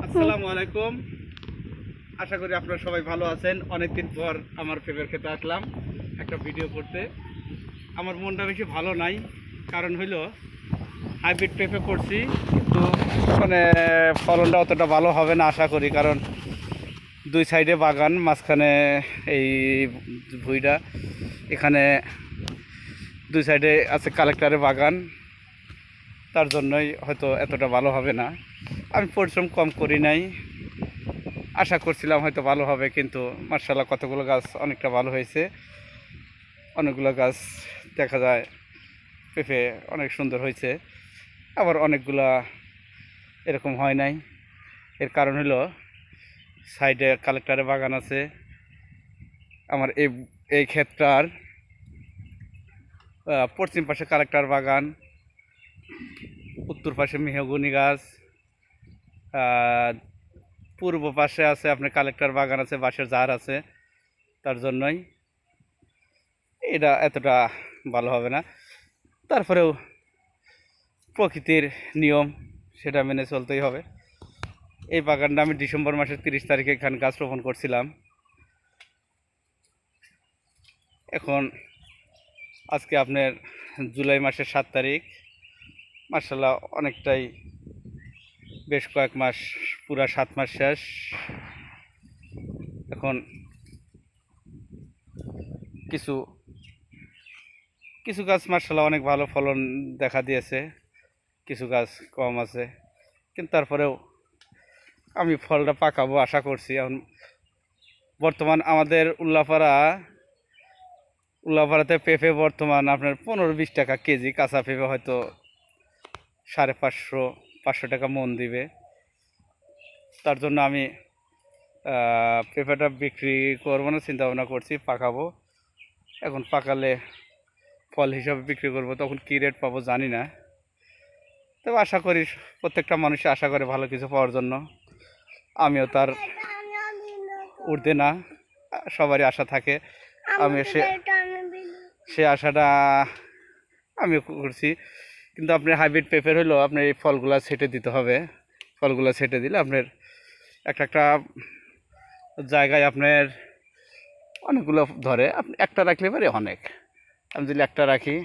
আসসালামু আলাইকুম। আশা করি আপনারা সবাই ভালো আছেন। অনেকদিন পর আমার পেঁপের খেতে আসলাম একটা ভিডিও করতে। আমার মনটা বেশি ভালো নাই, কারণ হইল হাইব্রিড পেঁপে করছি, কিন্তু মানে ফলনটা অতটা ভালো হবে না আশা করি, কারণ দুই সাইডে বাগান, মাঝখানে এই ভুঁইটা, এখানে দুই সাইডে আছে কালেক্টরের বাগান, তার জন্যই হয়তো এতটা ভালো হবে না। আমি পরিশ্রম কম করি নাই, আশা করছিলাম হয়তো ভালো হবে, কিন্তু মার্শাল্লাহ কতগুলো গাছ অনেকটা ভালো হয়েছে। অনেকগুলো গাছ দেখা যায় পেঁপে অনেক সুন্দর হয়েছে, আবার অনেকগুলা এরকম হয় নাই। এর কারণ হলো সাইডে কালেক্টরের বাগান আছে। আমার এই ক্ষেতটার পশ্চিম পাশে কালেক্টর বাগান, উত্তর পাশে মেহগনি গাছ, পূর্ব পাশে আছে আপনার কালেক্টর বাগান আছে, বাঁশের ঝাড় আছে। তার জন্যই এটা এতটা ভালো হবে না। তারপরেও প্রকৃতির নিয়ম, সেটা মেনে চলতেই হবে। এই বাগানটা আমি ডিসেম্বর মাসের 30 তারিখে এখানে গাছ রোপণ করছিলাম। এখন আজকে আপনার জুলাই মাসের 7 তারিখ, মার্শাল্লাহ অনেকটাই, বেশ কয়েক মাস, পুরা 7 মাস শেষ। এখন কিছু কিছু গাছ মার্শাল্লাহ অনেক ভালো ফলন দেখা দিয়েছে, কিছু গাছ কম আছে, কিন্তু তারপরেও আমি ফলটা পাকাবো আশা করছি। এখন বর্তমান আমাদের উল্লাপাড়াতে পেঁপে বর্তমান আপনার 15-20 টাকা কেজি, কাঁচা পেঁপে হয়তো 550-500 টাকা মন দিবে। তার জন্য আমি পেঁপেটা বিক্রি করবো না, চিন্তা ভাবনা করছি, পাকাবো। এখন পাকালে ফল হিসাবে বিক্রি করব, তখন কী রেট পাবো জানি না। তবে আশা করি, প্রত্যেকটা মানুষই আশা করে ভালো কিছু পাওয়ার জন্য। আমিও তার ঊর্ধ্বে না, সবারই আশা থাকে। আমি সে আশাটা আমিও করছি। কিন্তু আপনার হাইব্রিড পেঁপের হলো আপনার এই ফলগুলা ছেটে দিতে হবে। ফলগুলো ছেটে দিলে আপনার একটা জায়গায় আপনার অনেকগুলো ধরে। আপনি একটা রাখলে পারে অনেক, আমি যদি একটা রাখি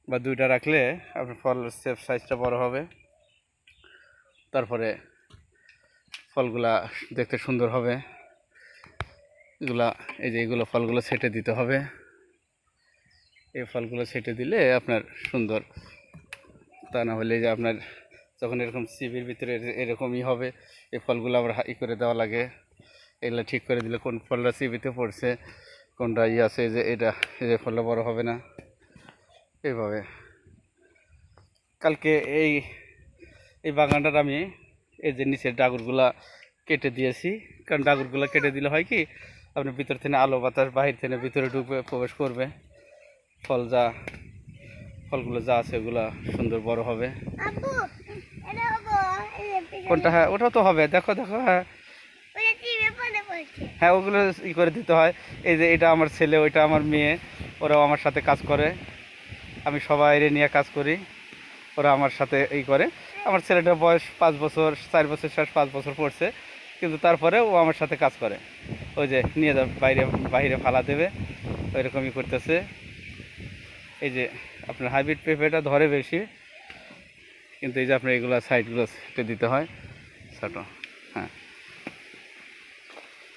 বা দুইটা রাখলে আপনার ফল সেফ সাইজটা বড় হবে। তারপরে ফলগুলা দেখতে সুন্দর হবে। এই যে এগুলো ফলগুলো ছেটে দিতে হবে। এই ফলগুলো ছেটে দিলে আপনার সুন্দর, তা না হলে যে আপনার যখন এরকম সিবির ভিতরে এরকমই হবে। এই ফলগুলো আবার করে দেওয়া লাগে। এগুলো ঠিক করে দিলে কোন ফলটা সিবিতে পড়ছে, কোনটা আছে, যে এটা এই যে ফলটা বড় হবে না। এইভাবে কালকে এই বাগানটার আমি এই যে নিচের ডাগরগুলা কেটে দিয়েছি, কারণ ডাগরগুলো কেটে দিলে হয় কি, আপনার ভিতর থেকে আলো বাতাস বাহির থেকে ভিতরে ঢুকবে, প্রবেশ করবে। ফলগুলো যা আছে ওগুলা সুন্দর বড় হবে। কোনটা? হ্যাঁ, ওটাও তো হবে, দেখো দেখো। হ্যাঁ হ্যাঁ, ওগুলো করে দিতে হয়। এই যে এটা আমার ছেলে, ওইটা আমার মেয়ে, ওরাও আমার সাথে কাজ করে। আমি সবাই নিয়ে কাজ করি, ওরা আমার সাথে করে। আমার ছেলেটার বয়স 5 বছর, 4 বছর শেষ, 5 বছর পড়ছে, কিন্তু তারপরে ও আমার সাথে কাজ করে। ওই যে নিয়ে যাবে, বাইরে ফালা দেবে, ওইরকমই করতেছে। এই যে আপনার হাইব্রিড পেঁপেটা ধরে বেশি, কিন্তু এই যে আপনার এগুলো সাইডগুলো সেটে দিতে হয় ছোটো। হ্যাঁ,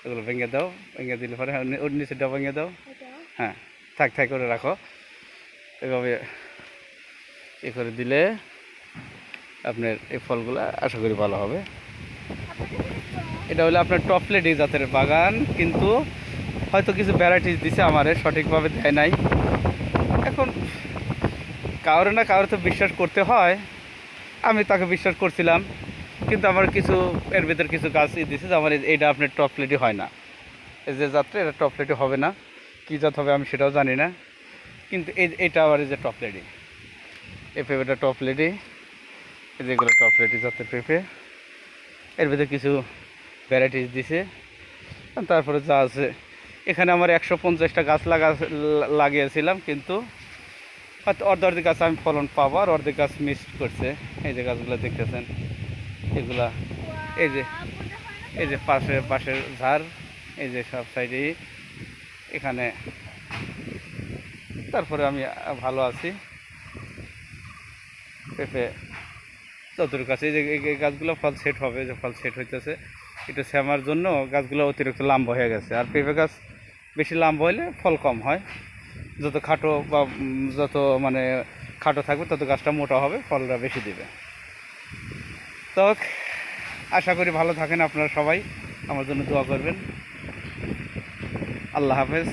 এগুলো ভেঙে দাও, ভেঙে দিলে পরে ওর নিচেটা ভেঙে দাও। হ্যাঁ, থাক করে রাখো। এভাবে করে দিলে আপনার এই ফলগুলো আশা করি ভালো হবে। এটা হলো আপনার টপলেটি জাতের বাগান, কিন্তু হয়তো কিছু ভ্যারাইটিস দিছে, আমারে সঠিকভাবে দেয় নাই। এখন কারো না কারো তো বিশ্বাস করতে হয়, আমি তাকে বিশ্বাস করছিলাম, কিন্তু আমার কিছু এর ভিতর কিছু গাছ দিছে যে আমার এইটা আপনার টপলেটি হয় না। এই যে জাতটা, এটা টপলেটি হবে না। কী জাত হবে আমি সেটাও জানি না, কিন্তু এইটা আবার এই যে টপলেটি, এই পেঁপেটা টপলেটি, এই যেগুলো টপলেটি জাতের পেঁপে। এর ভিতরে কিছু ভ্যারাইটিস দিছে। তারপরে যা আছে, এখানে আমার 150টা গাছ লাগিয়েছিলাম, কিন্তু হয়তো অর্ধেক গাছ আমি ফলন পাবো, আর অর্ধেক গাছ মিস করছে। এই যে গাছগুলো দেখতেছেন, এগুলা এই যে এই যে পাশের ঝাড়, এই যে সব সাইডেই এখানে। তারপরে আমি ভালো আছি। পেঁপে চতুর কাছে এই যে এই গাছগুলো ফল সেট হবে, যে ফল সেট হইতেছে, এটা শ্যামার জন্য গাছগুলো অতিরিক্ত লম্বা হয়ে গেছে। আর পেঁপে গাছ বেশি লম্বা হলে ফল কম হয়, যত খাটো বা যত মানে খাটো থাকবে তত গাছটা মোটা হবে, ফলটা বেশি দিবে। তো আশা করি ভালো থাকেন আপনারা সবাই, আমার জন্য দোয়া করবেন। আল্লাহ হাফেজ।